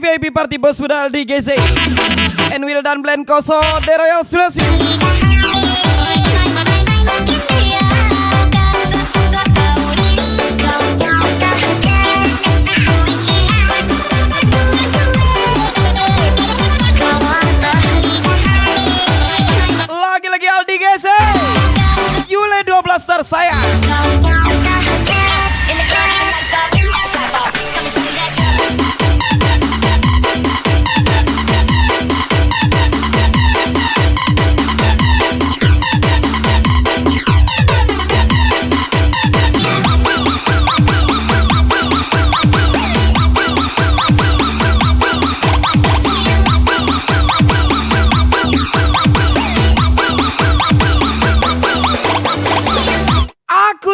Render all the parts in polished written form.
VIP Party Bos Budal di GC and Will dan Blend Koso The Royal Sulawesi. Lagi-lagi Aldi GC Yule 12 tersayang.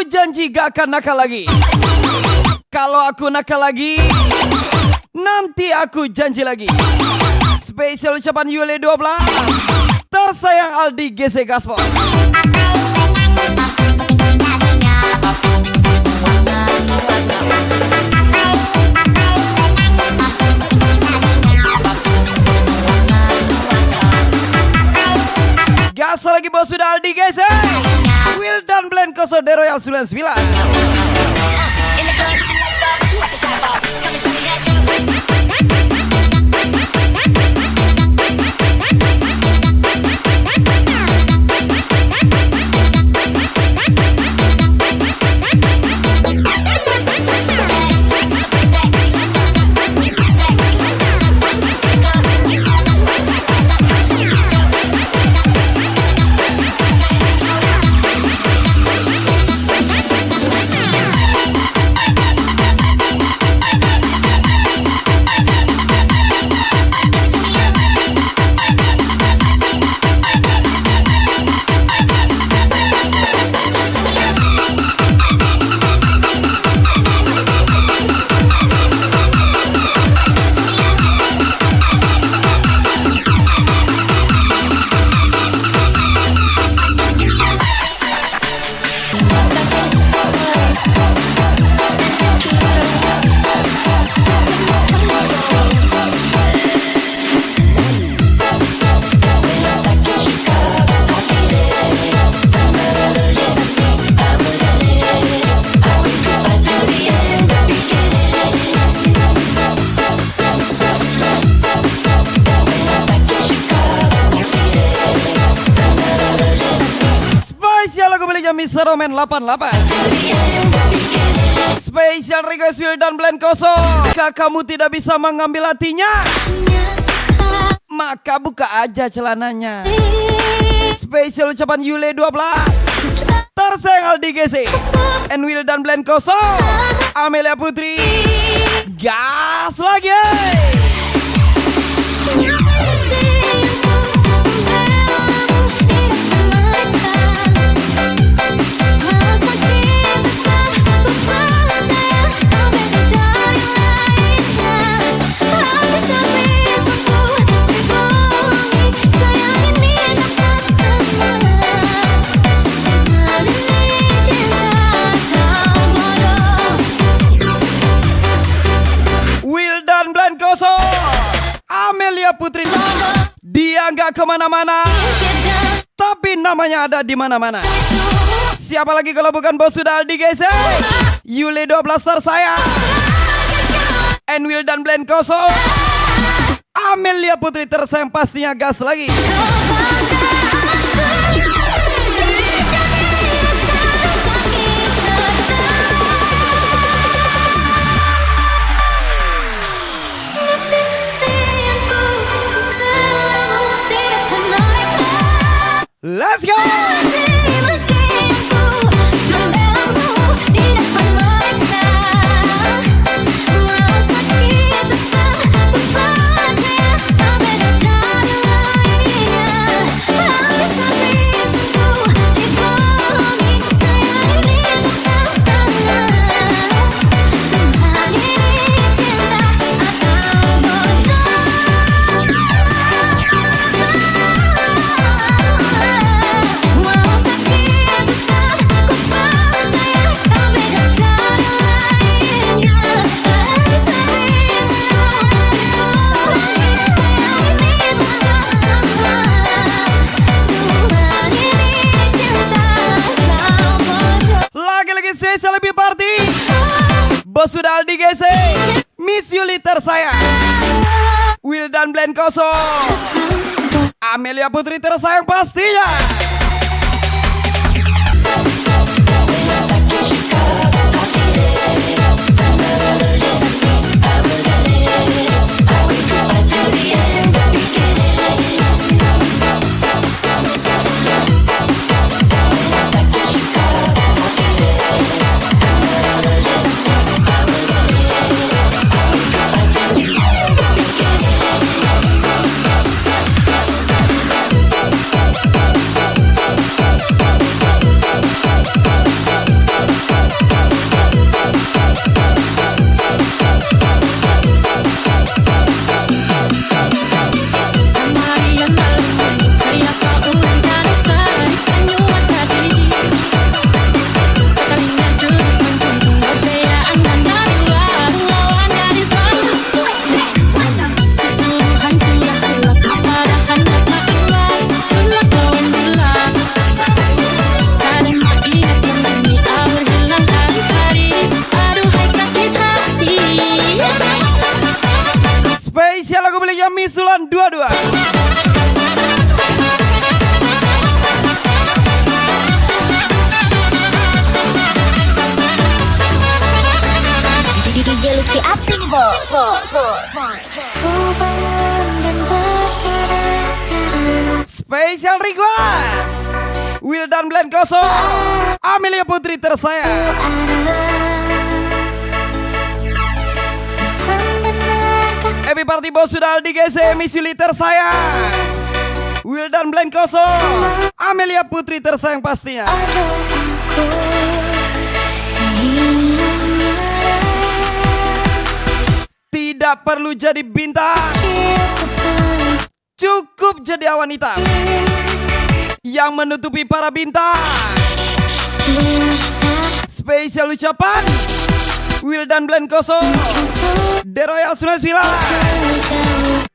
Janji gak akan nakal lagi. Kalau aku nakal lagi, nanti aku janji lagi. Spesial ucapan Yule 12 tersayang Aldi GC Gaspol. Gas lagi bos sudah Aldi GC Will dan Blend Koso The Royal 99. Mr. Roman 88. Spesial request Will dan Blend Koso. Jika kamu tidak bisa mengambil hatinya, maka buka aja celananya. Spesial ucapan Yule 12 tersayang Aldi GC and Will dan Blend Koso Amelia Putri. Gas lagi. Amelia Putri, dia nggak kemana-mana, tapi namanya ada di mana-mana. Siapa lagi kalau bukan bos sudah Aldi GC Yule 12 tersayang and Will dan Blend Koso Amelia Putri tersayang, pastinya gas lagi. Let's go! spesial lebih party. Bos sudah Aldi GC, Miss Yuli tersayang, Wildan Blend kosong, Amelia Putri tersayang pastinya. Spesial lagu miliknya Misulan 22. DJ Lutfi Apin bos. Ku bangun dan bergerak-gerak. Spesial request Wildan Blend kosong, Amelia Putri tersayang. Happy party bos sudah Aldi GC, Miss Yuli tersayang, Wildan Blend kosong, Amelia Putri tersayang pastinya. Tidak perlu jadi bintang, cukup jadi awan hitam yang menutupi para bintang. Spesial ucapan Wildan Blend kosong, The Royal 99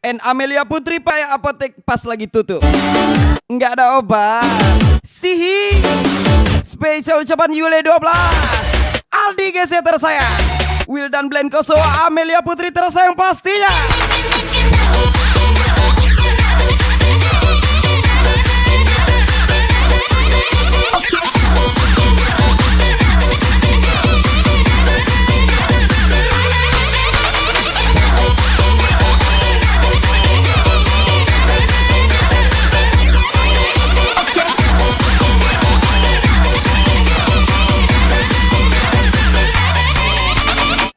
and Amelia Putri paya apotek pas lagi tutup, nggak ada obat. Sihi. Spesial ucapan Yule 12, Aldi GC tersayang, Wildan Blend kosong, Amelia Putri tersayang pastinya.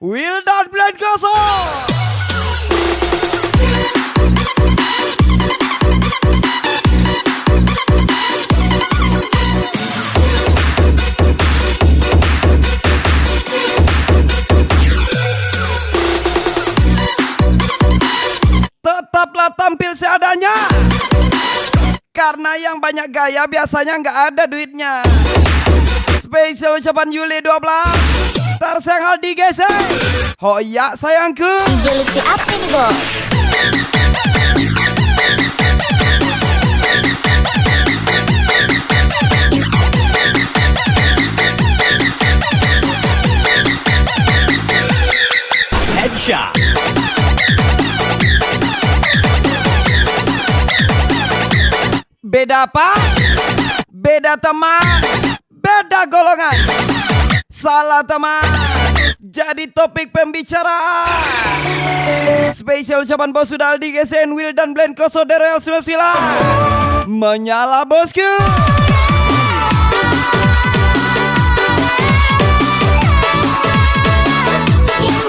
Wildan Blend kosong. Tetaplah tampil seadanya, karena yang banyak gaya biasanya nggak ada duitnya. Spesial ucapan Yuli 12, tersayang Aldi GC, hoya sayangku. DJ Lutfi Apin bos. Headshot. Beda apa? Beda teman, beda golongan. Salah teman, jadi topik pembicaraan. Spesial ucapan bos sudah Aldi GC, Wildan Blend kosong, The Royal 99. Menyala bosku. Saatnya kan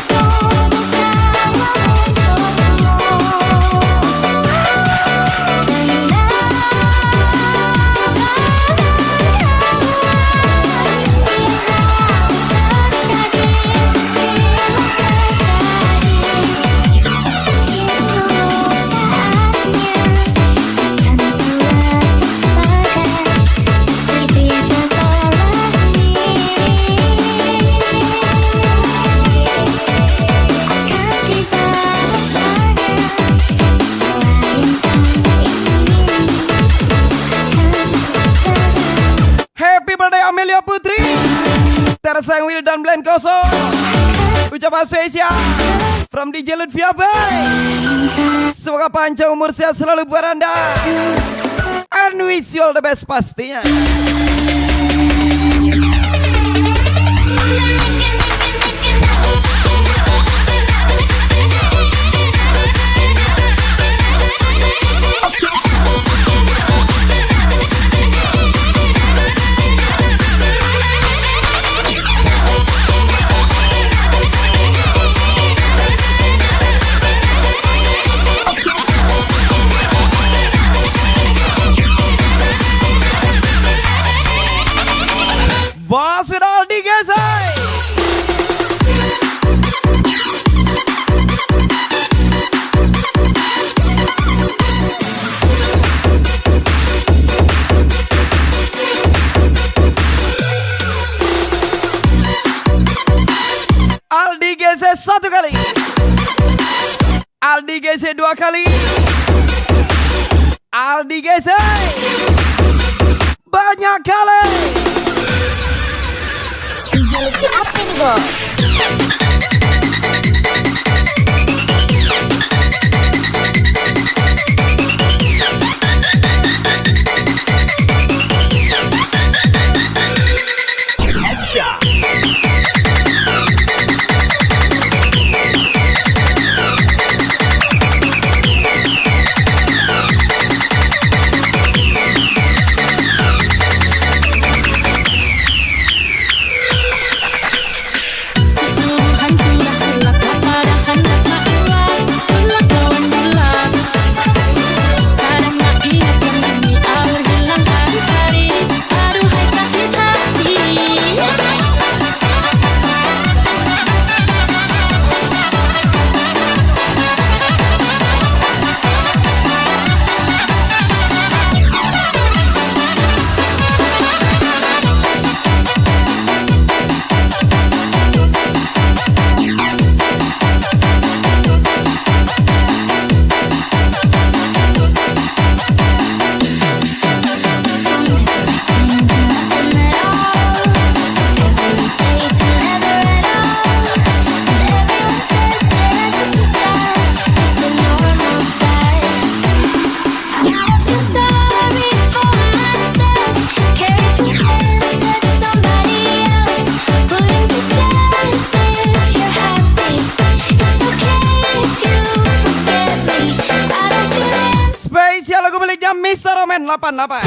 selalu Amelia Putri, tersayang Will dan Blend Koso. Ucapan spesial from DJ Lutfia Bay. Semoga panjang umur sehat selalu buat Anda. And wish you all the best pastinya. Bos with all the guys, Aldi GC satu kali, Aldi GC dua kali, Aldi GC banyak kali. Lutfi apa nih bos? Headshot. Mr. Roman 88.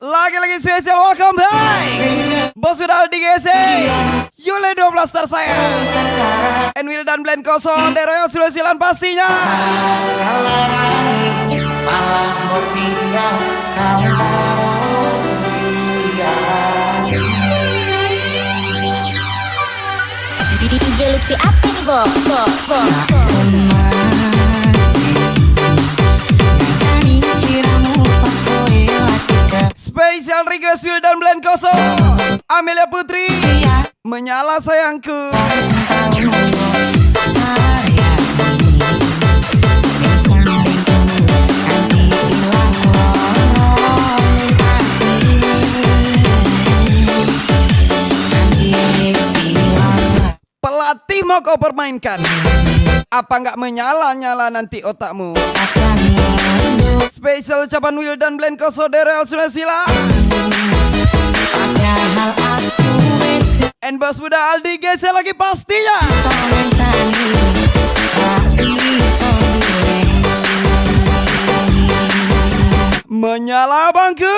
Lagi-lagi spesial welcome back Bos sudah di GC Yule 12 tersayang Enwil dan Blend kosong dari Royal Sulawesilan pastinya. Malah mau tinggal kalau DJ Lutfi apa nih bos? Spesial request Will dan Blend kosong Amelia Putri menyala sayangku. Pelatih mau kau permainkan, apa nggak menyala-nyala nanti otakmu? Spesial ucapan Will dan Blend kosong dari Real Sulawesilan. And bos muda Aldi GC lagi pastinya. Menyala bangku.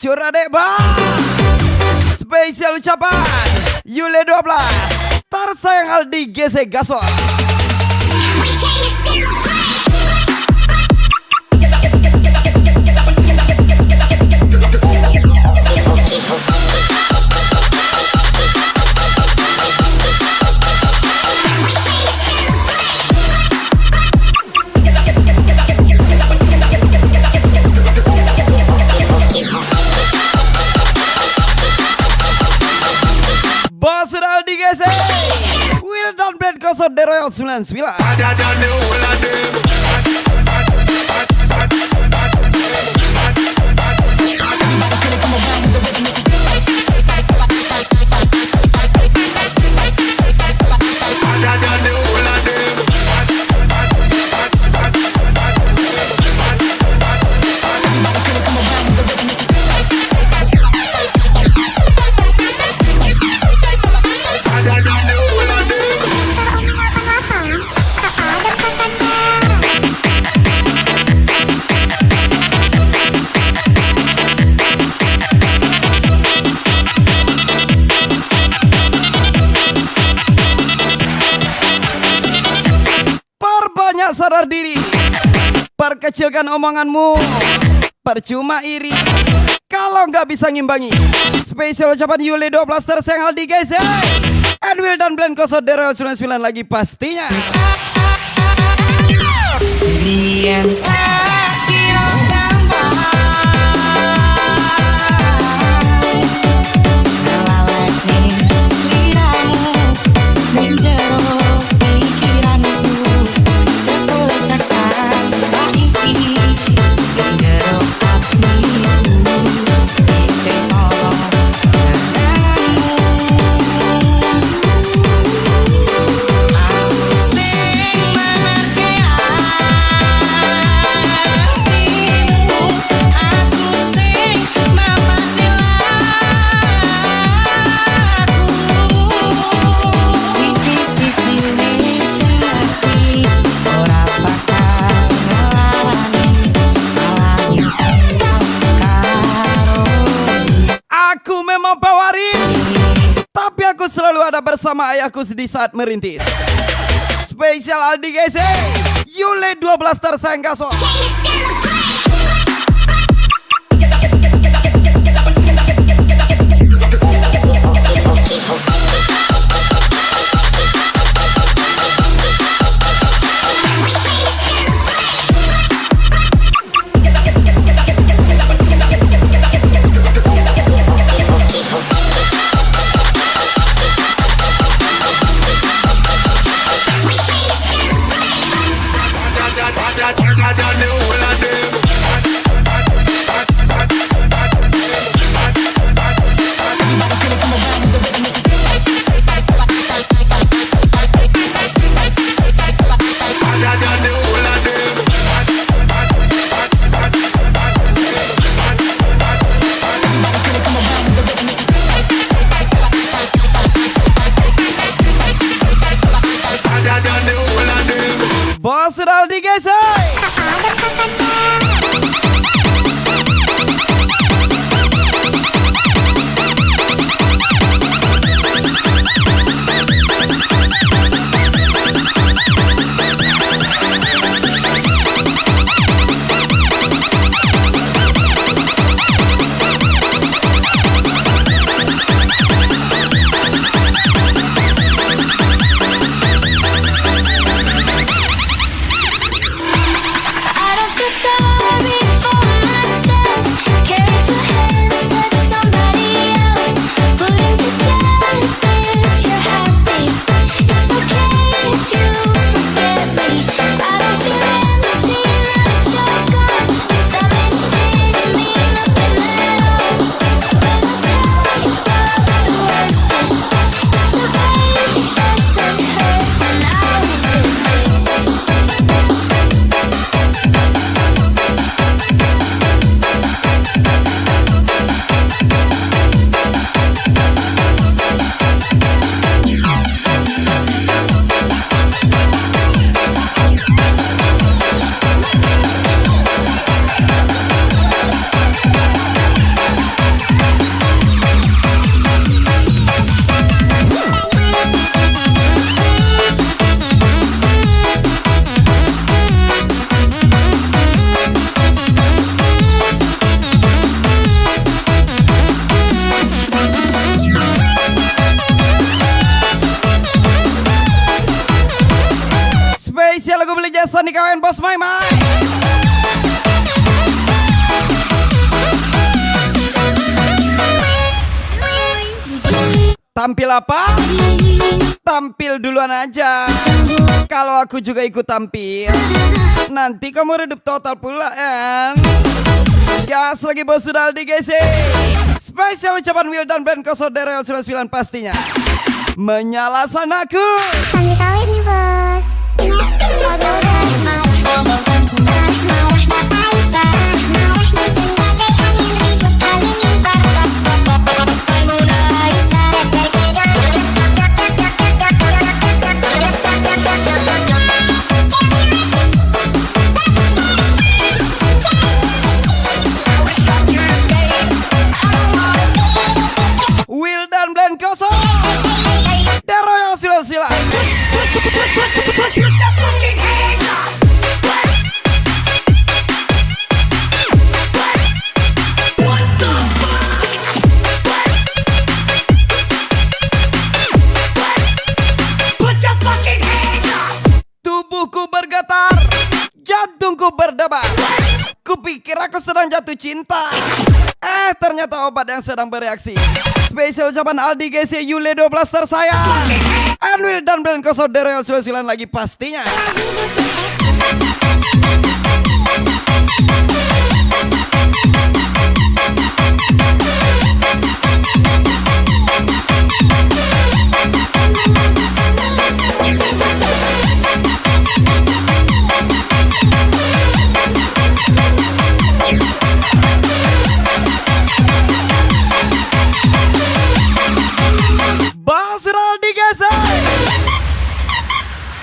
hancur adek bang. Spesial ucapan Yule 12 tersayang Aldi GC Gaswal. Bos sudah Aldi GC Will dan Blade Kosot The Royal 99. Perbanyak sadar diri, perkecilkan omonganmu, percuma iri kalau nggak bisa ngimbangi. Spesial ucapan Yuli 12 tersayang Aldi guys, and Will dan Blend Kosot The Royal 99 lagi pastinya. Aku memang pewaris, tapi aku selalu ada bersama ayahku di saat merintis. Spesial Aldi guys, Yule 12 tersayang Gaswal. Bos sudah Aldi guys, dikawin bos Mai Mai. Tampil apa? Tampil duluan aja. Kalau aku juga ikut tampil, nanti kamu redup total pula kan. Gas lagi bos sudah di GC. Spesial ucapan Will dan band Koso Derel 99 pastinya. Menyala sanaku. Kami kawin nih bos. Will dan band Koso Derel sila-sila. Tubuhku bergetar, jantungku berdebar. Kupikir aku sedang jatuh cinta, ternyata obat yang sedang bereaksi. Spesial ucapan Aldi GC Yule 12 tersayang, Anwil dan Belen Koso Derel 99 lagi pastinya.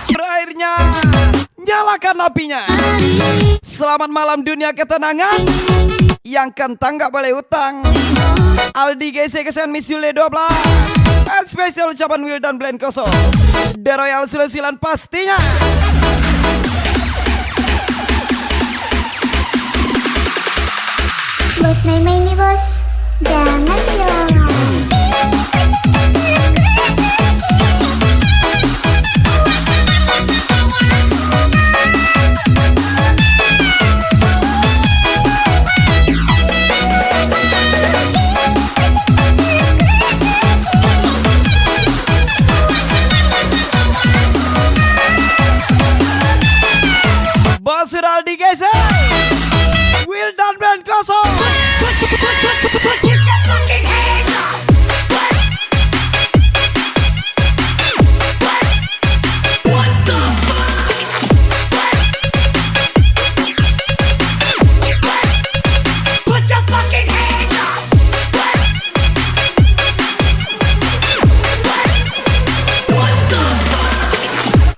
Berakhirnya nyalakan apinya. Selamat malam dunia ketenangan. Yang kentang gak boleh utang. Aldi GC kesan Miss Yule 12. And spesial ucapan Will dan Belen Koso The Royal 99 pastinya. Bos main-main nih bos. Jangan dong. Bos sudah di GC Will dan Belen Koso.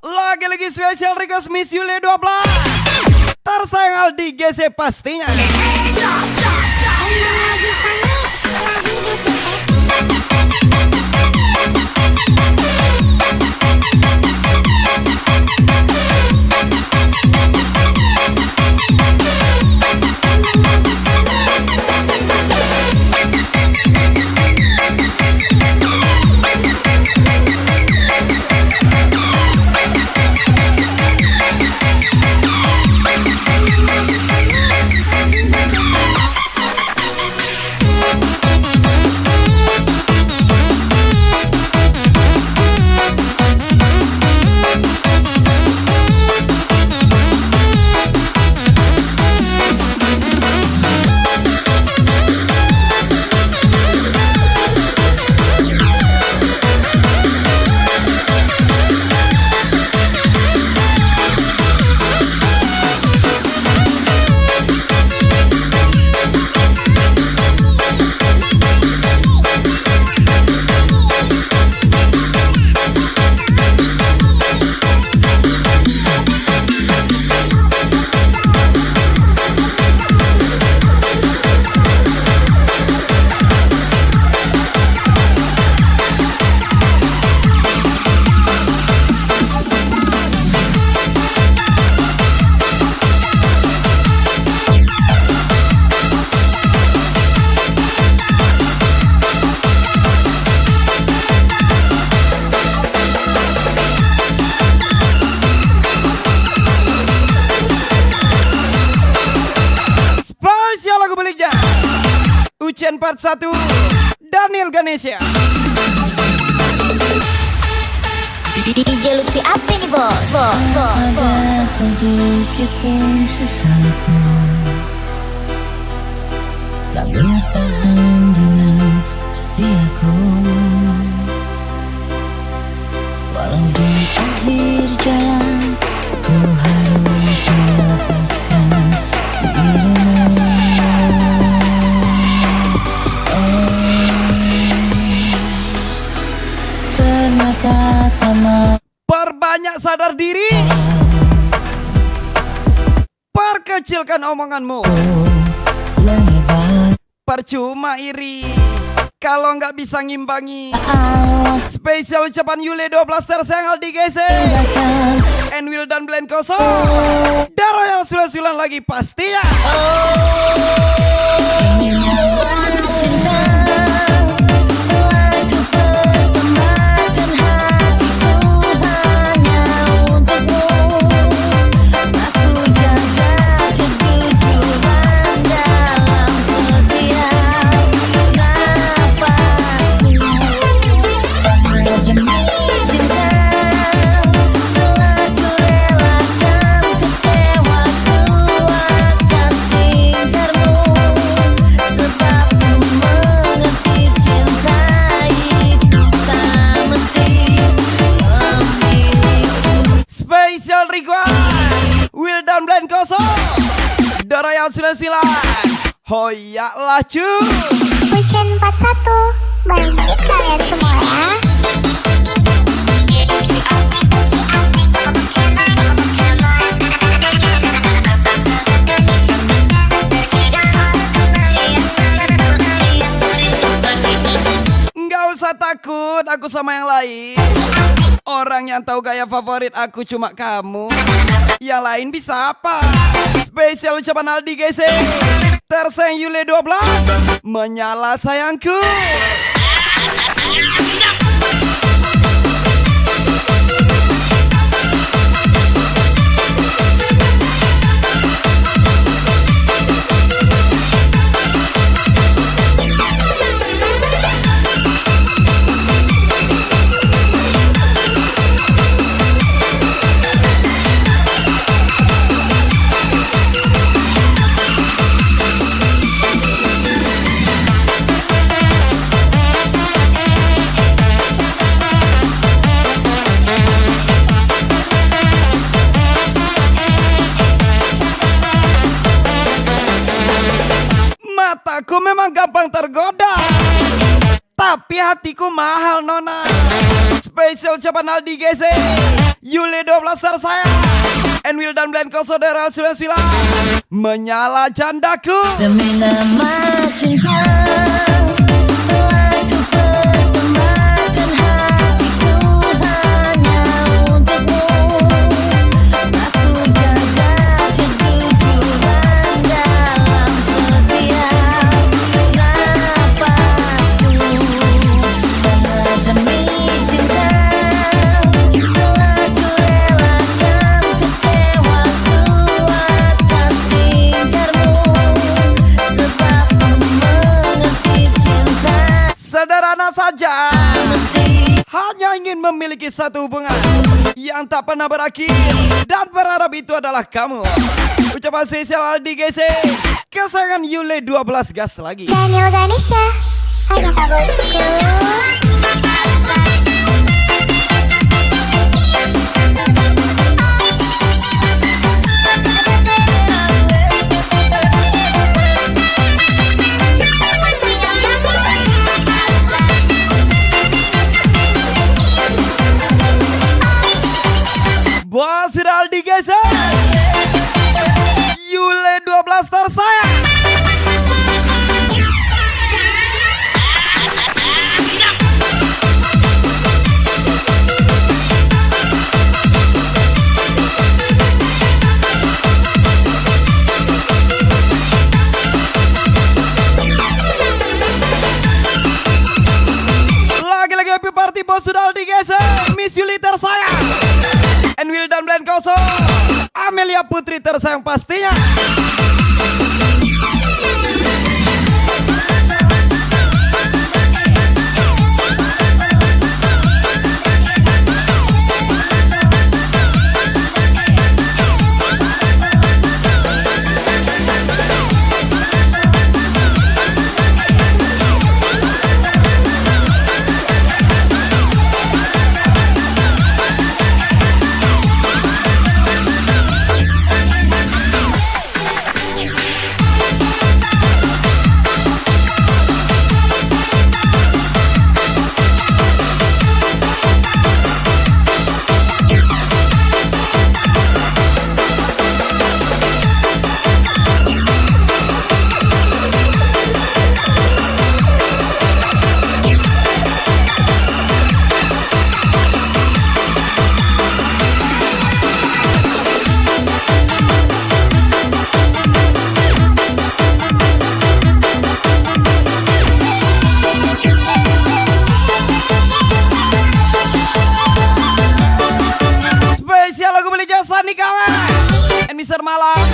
Lagi-lagi spesial request Miss Yule 12 tersayang Aldi GC pastinya. Kuchen Part 1 Daniel Ganesha. DJ Lutfi apa nih bos? Ada sedikit pun sesalku, tak bertahan dengan setiaku. Walau di akhir jalan ku harus melepaskan dirimu. Ternyata tak mau. Perbanyak sadar diri, perkecilkan omonganmu. Yang hebat Percuma iri kalau nggak bisa ngimbangi. alas Spesial ucapan Yule 12 tersayang Aldi Gese, tindakan. Enwil dan Blend kosong. Dan Royal Sulan lagi pasti ya. Cinta telah ku persembahkan hatiku hanya untukmu. Aku jaga kejujuran dalam setiap nafasku. Demi cinta telah ku relakan kecewaku akan singkarmu. Sebab ku mengerti cinta itu tak mesti memiliki. Spesial request Will dan Blend kosong. Dan Royal Sulan Hoyak lah cuy. Kuchen Part 1 bagi kalian semua ya. Nggak usah takut, aku sama yang lain. Orang yang tahu gaya favorit aku cuma kamu. Yang lain bisa apa? Spesial ucapan Aldi Gese, tersayang Yule 12, menyala sayangku. Mataku memang gampang tergoda, tapi hatiku mahal nona. Spesial ucapan Aldi Gese, Yule 12 tersayang, Enwil dan Blend Kosoderal Sulan menyala jandaku. Demi nama cinta telah ku persembahkan hatiku hanya untukmu. Aku jaga kejujuran dalam setiap nafasku. Karena demi cinta telah ku relakan kecewaku akan singkarmu. Sebab ku mengerti cinta Sederhana saja, mesti. hanya ingin memiliki satu hubungan yang tak pernah berakhir, dan berharap itu adalah kamu. Ucapan spesial Aldi Gese, kesayangan Yule 12 gas lagi. Daniel Ganesha, ayo kak bosku. Bos sudah Aldi Gese, Yule 12 tersayang. Lagi-lagi happy party bos sudah Aldi Gese, Miss Yuli tersayang, Enwil dan Blend kosong, Amelia Putri tersayang pastinya. malam.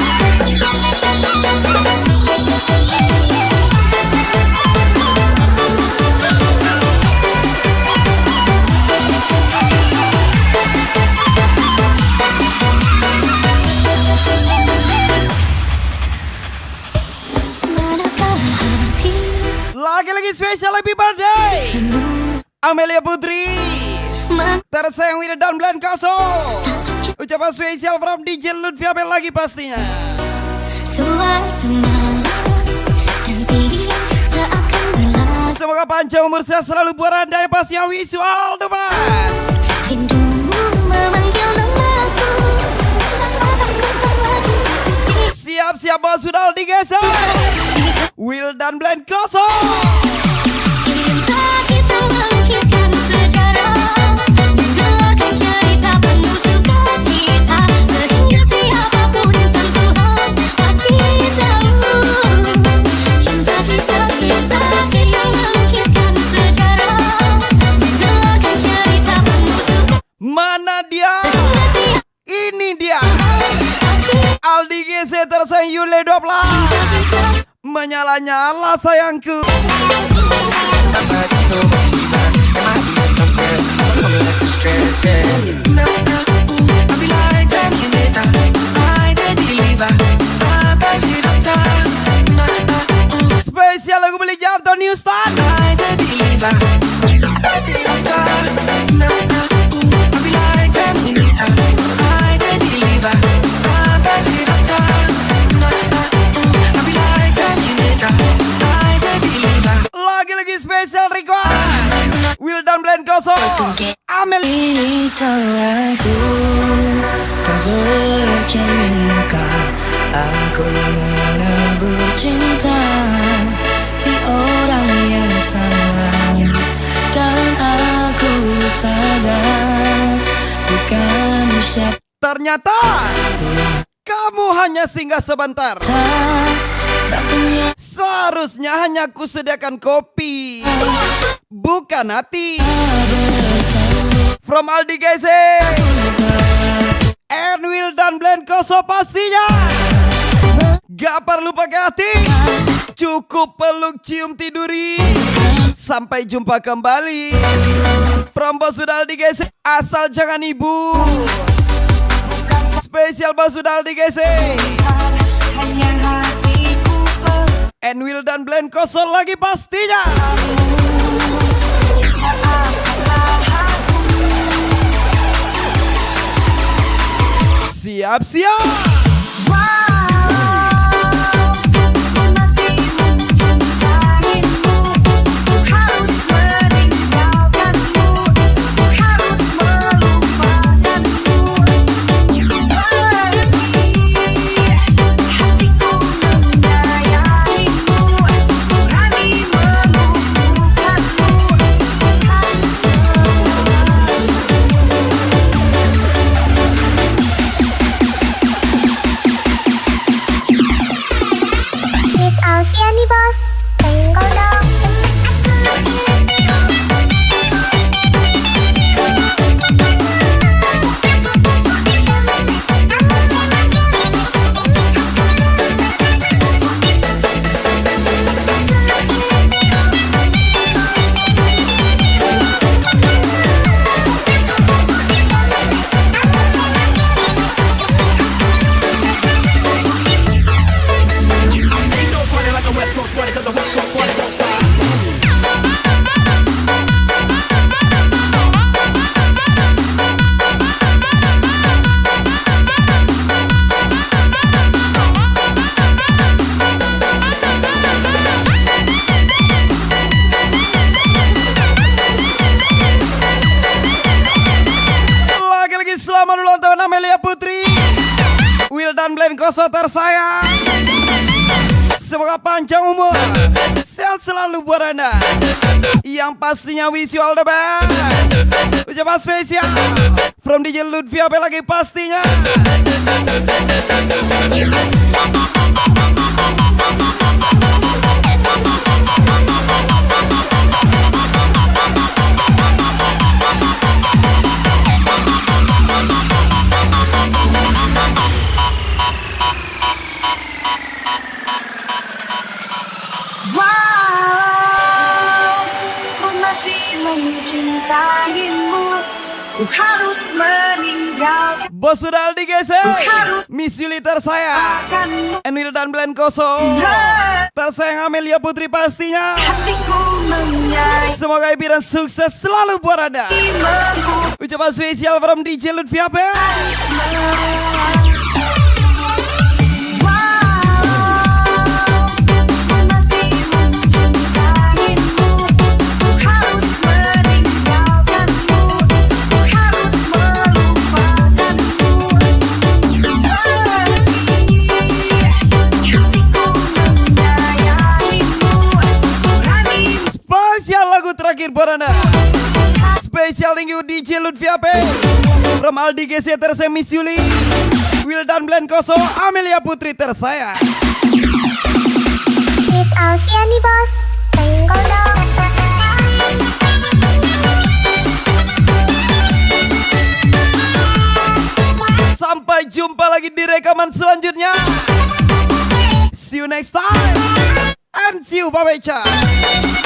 Manakah hati Lagi-lagi spesial happy birthday Amelia Putri tersayang Wida dan Blan Koso. Ucapan spesial from DJ Lutfi Abel lagi pastinya. suasana dan siang seakan berlalu. Semoga panjang umur sehat selalu buat anda yang pastinya wish you all the best. Rindumu memanggil namaku, saat aku tak lagi di sisi. Siap-siap bos sudah digeser. Will dan Blan Koso. Cinta kita melukiskan sejarah, menggelarkan cerita penuh sukacita, sehingga siapapun yang sentuhan pasti tahu. Cinta kita melukiskan sejarah, menggelarkan cerita penuh sukacita. Mana dia? Ini dia. Aldi GC tersayang Yule 12. Menyala-nyala sayangku. Spesial lagu beli jantung New Star. Lagi-lagi spesial request Will dan Blan Koso. Amel. Ini salahku, tak bercermin muka. Aku mana bercinta di orang yang salah, dan aku sadar bukan siapa. Ternyata kamu hanya singgah sebentar. Tak punya Seharusnya hanya ku sediakan kopi, bukan hati. From Aldi GC and Will dan Blan Koso pastinya. Gak perlu pakai hati, cukup peluk cium tiduri. Sampai jumpa kembali. From Bos sudah Aldi GC, asal jangan ibu. Spesial Bos sudah Aldi GC and Will dan Blan Koso lagi pastinya. Siap-siap. Miss Alfiani bos, tenggol dong. Lagi-lagi selamat ulang tahun Amelia Putri, Will dan Blan Koso tersayang. Semoga panjang umur, sehat selalu buat anda. Yang pastinya wish you all the best. Ucapan spesial from DJ Lutfi Abel lagi pastinya. Ku harus meninggalkan Bos sudah digeser. Miss Yuli tersayang, Enwil dan Blen Koso. Tersayang Amelia Putri pastinya. hatiku menyayangi. Semoga happy dan sukses selalu buat Anda. Ucapan spesial from DJ Lutfi Ape. Spesial lagu terakhir buat Anda. Spesial thank you DJ Lutfi Ape. From Aldi GC tersayang Miss Yuli, Will dan Blen Koso, Amelia Putri tersayang. Miss Alfiani bos, tenggol dong. Sampai jumpa lagi di rekaman selanjutnya. See you next time. And see you, bye-bye.